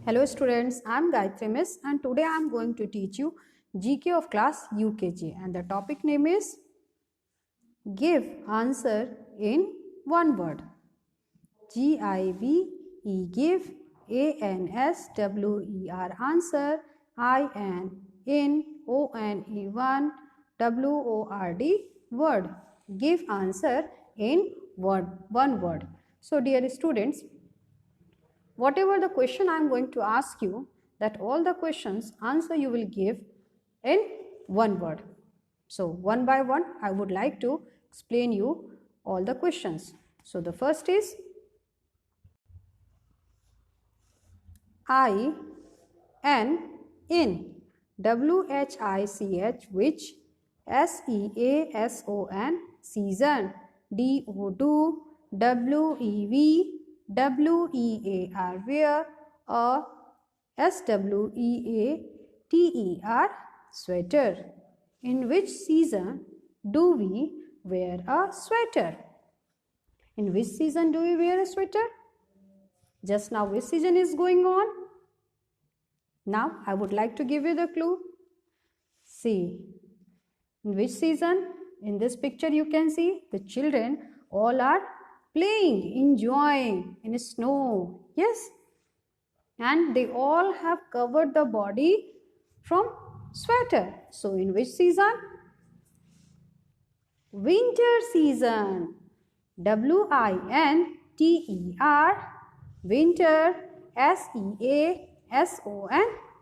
Hello students, I am Gayatri Miss and today I am going to teach you GK of class UKG and the topic name is Give answer in one word. G-I-V-E give, A-N-S-W-E-R answer, I-N O-N-E-1 W-O-R-D word. Give answer in one word. So dear students, whatever the question I am going to ask you, that all the questions answer you will give in one word. So one by one I would like to explain you all the questions. So the first is I N in W-H-I-C-H which, S-E-A-S-O-N season, D-O-Do, W-E-V W-E-A-R where, or S-W-E-A-T-E-R sweater. In which season do we wear a sweater? In which season do we wear a sweater? Just now which season is going on? Now I would like to give you the clue. See, in which season? In this picture you can see the children all are playing, enjoying in snow. Yes, and they all have covered the body from sweater. So in which season? Winter season. W-I-N-T-E-R winter, S-E-A-S-O-N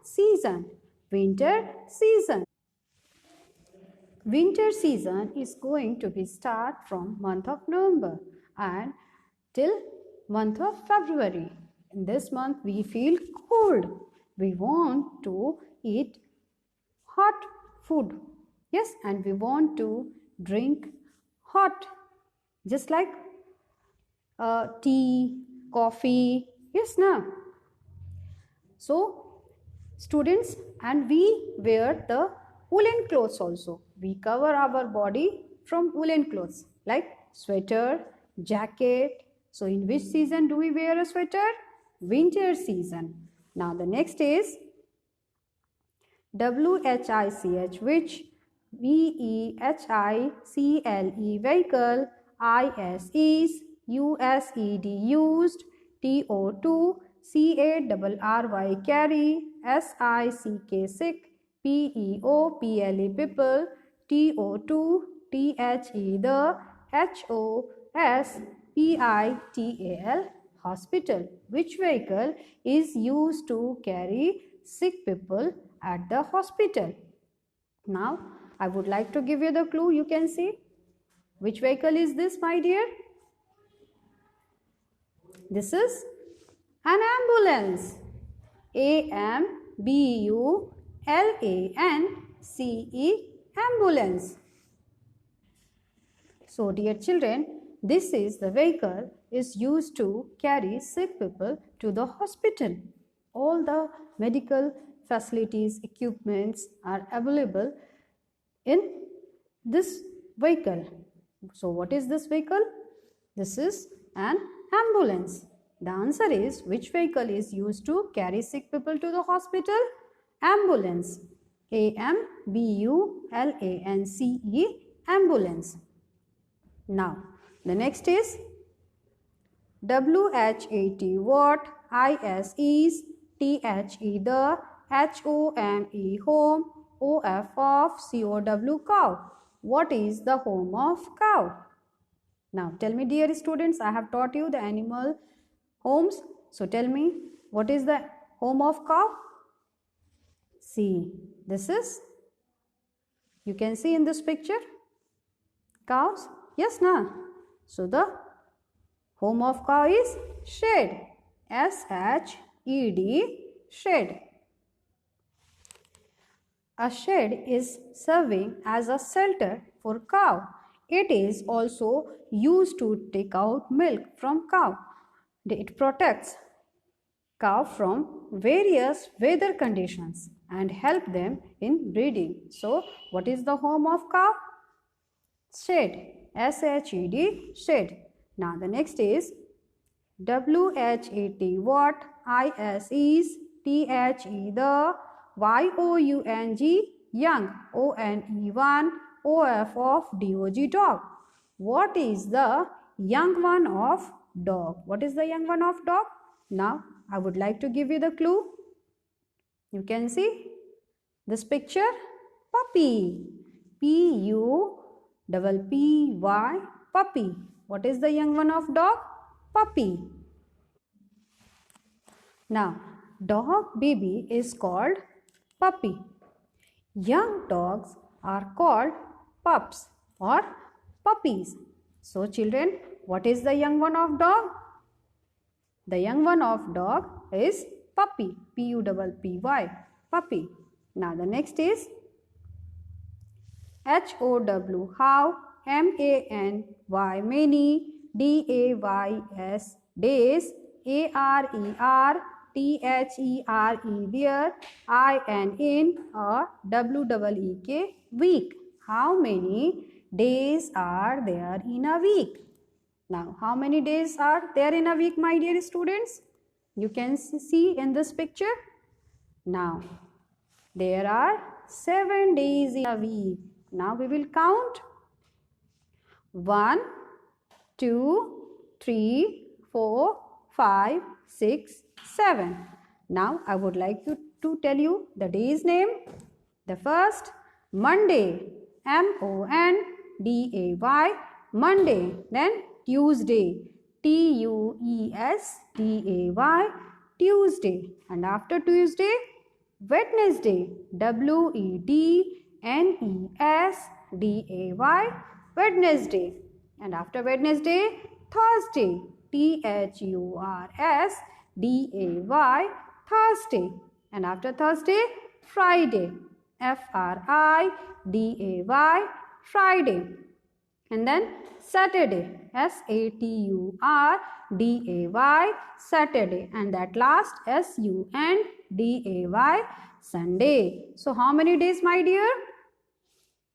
season. Winter season. Winter season is going to be start from month of November and till month of February. In this month we feel cold. We want to eat hot food. Yes, and we want to drink hot, just like tea, coffee. Yes, now. So students, and we wear the woolen clothes also. We cover our body from woolen clothes like sweater, jacket. So in which season do we wear a sweater? Winter season. Now the next is W-H-I-C-H which, V-E-H-I-C-L-E vehicle, I-S-E U-S-E-D used, T-O-2 C-A-R-R-Y carry, S-I-C-K sick, P-E-O-P-L-E people, T-O-2 T-H-E the, H-O-S-P-I-T-A-L hospital. Which vehicle is used to carry sick people at the hospital? Now I would like to give you the clue. You can see which vehicle is this, my dear? This is an ambulance. A-M-B-U-L-A-N-C-E ambulance. So dear children, this is the vehicle is used to carry sick people to the hospital. All the medical facilities, equipments are available in this vehicle. So what is this vehicle? This is an ambulance. The answer is, which vehicle is used to carry sick people to the hospital? Ambulance. A-M-B-U-L-A-N-C-E ambulance. Now the next is W-H-A-T what, I-S-E's, T-H-E the, H-O-M-E home, O-F of, C-O-W cow. What is the home of cow? Now tell me dear students, I have taught you the animal homes. So tell me, what is the home of cow? See, this is, you can see in this picture, cows. Yes, na? So the home of cow is shed. S-H-E-D, shed. A shed is serving as a shelter for cow. It is also used to take out milk from cow. It protects cow from various weather conditions and help them in breeding. So what is the home of cow? Shed. S-H-E-D, shed. Now the next is W-H-A-T what, I-S-E's, T-H-E, the, Y-O-U-N-G, young, O-N-E-1, O-F of D-O-G, dog. What is the young one of dog? What is the young one of dog? Now, I would like to give you the clue. You can see this picture, puppy. P-U-P-P-Y, puppy. What is the young one of dog? Puppy. Now, dog baby is called puppy. Young dogs are called pups or puppies. So, children, what is the young one of dog? The young one of dog is puppy. P-U-P-P-Y, puppy. Now, the next is H-O-W, how, M-A-N-Y, many, D-A-Y-S, days, A-R-E-R-T-H-E-R-E, there, I-N, in, or W-E-E-K, week. How many days are there in a week? Now, how many days are there in a week, my dear students? You can see in this picture. Now, there are 7 days in a week. Now, we will count 1, 2, 3, 4, 5, 6, 7. Now, I would like to tell you the day's name. The first, Monday, M-O-N-D-A-Y, Monday. Then, Tuesday, T-U-E-S-D-A-Y, Tuesday. And after Tuesday, Wednesday, W-E-D-N-E-S-D-A-Y, Wednesday. And after Wednesday, Thursday, T-H-U-R-S-D-A-Y, Thursday. And after Thursday, Friday, F-R-I-D-A-Y, Friday. And then Saturday, S-A-T-U-R-D-A-Y, Saturday. And that last, S-U-N-D-A-Y, Sunday. So, how many days, my dear?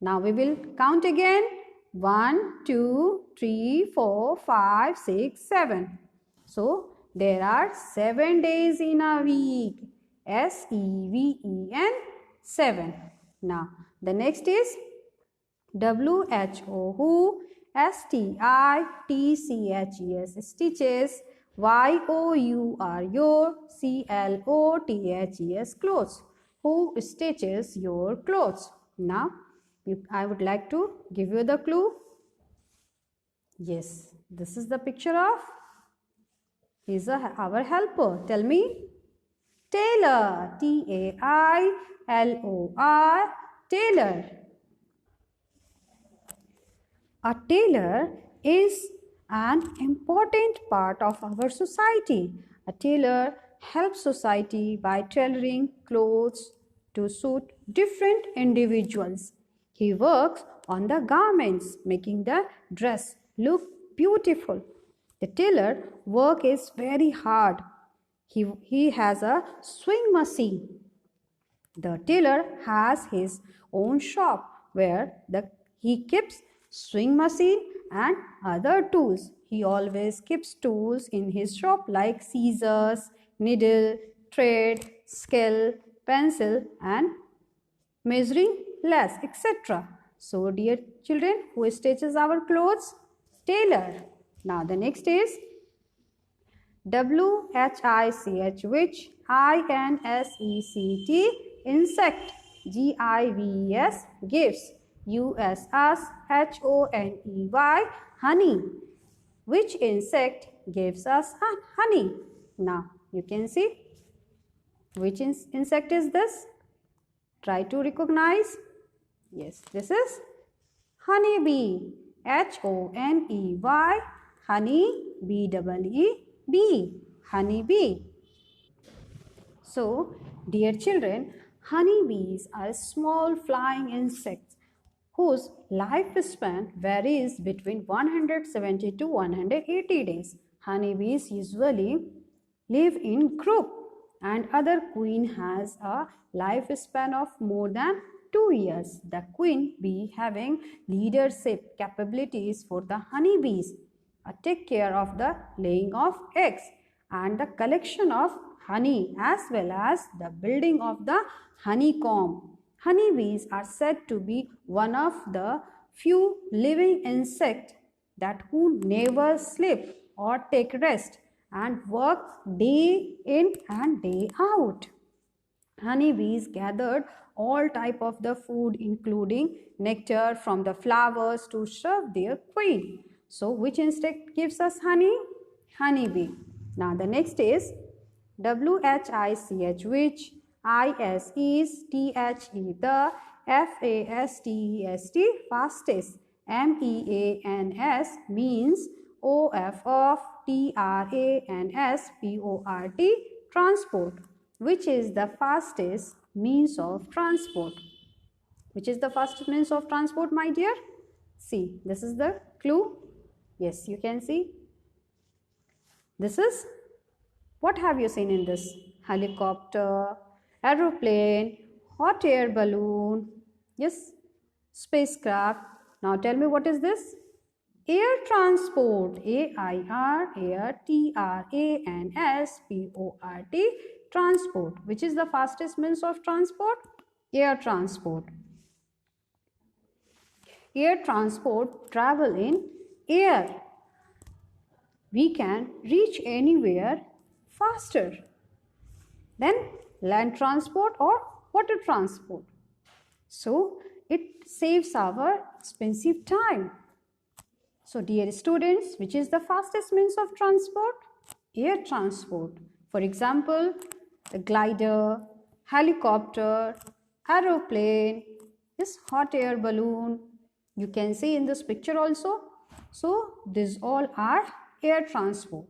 Now, we will count again. 1, 2, 3, 4, 5, 6, 7. So, there are 7 days in a week. S-E-V-E-N, 7. Now, the next is W-H-O, who, S-T-I-T-C-H-E-S, stitches, Y-O-U-R, your, C-L-O-T-H-E-S, clothes. Who stitches your clothes? Now, I would like to give you the clue. Yes, this is the picture of, he is our helper. Tell me. Tailor, T-A-I-L-O-R, tailor. A tailor is an important part of our society. A tailor helps society by tailoring clothes to suit different individuals. He works on the garments, making the dress look beautiful. The tailor work is very hard. He has a sewing machine. The tailor has his own shop where he keeps sewing machine and other tools. He always keeps tools in his shop like scissors, needle, thread, scale, pencil and measuring lace, etc. So, dear children, who stitches our clothes? Tailor. Now, the next is W-H-I-C-H, which, I-N-S-E-C-T, insect, G-I-V-E-S, gives, U-S-S-H-O-N-E-Y, honey. Which insect gives us honey? Now, you can see which insect is this? Try to recognize. Yes, this is honeybee, H-O-N-E-Y, honey, B-E-E-B, honeybee. So, dear children, honeybees are small flying insects whose lifespan varies between 170 to 180 days. Honeybees usually live in group and other queen has a lifespan of more than 2 years. The queen bee having leadership capabilities for the honeybees take care of the laying of eggs and the collection of honey as well as the building of the honeycomb. Honeybees are said to be one of the few living insects that who never sleep or take rest and work day in and day out. Honeybees gathered all type of the food including nectar from the flowers to serve their queen. So which insect gives us honey? Honeybee. Now the next is WHICH, which IS is THE, the FASTEST, fastest. MEANS means OF of TRANSPORT, transport. Which is the fastest means of transport? Which is the fastest means of transport, my dear? See, this is the clue. Yes, you can see. This is, what have you seen in this? Helicopter, aeroplane, hot air balloon, yes, spacecraft. Now tell me, what is this? Air transport, AIR, air, TRANSPORT, transport. Which is the fastest means of transport? Air transport. Air transport travel in air. We can reach anywhere faster than land transport or water transport. So it saves our expensive time. So dear students, which is the fastest means of transport? Air transport. For example, the glider, helicopter, aeroplane, this hot air balloon. You can see in this picture also. So these all are air transport.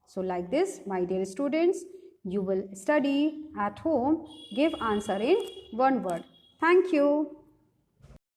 So like this, my dear students, you will study at home, give answer in one word. Thank you.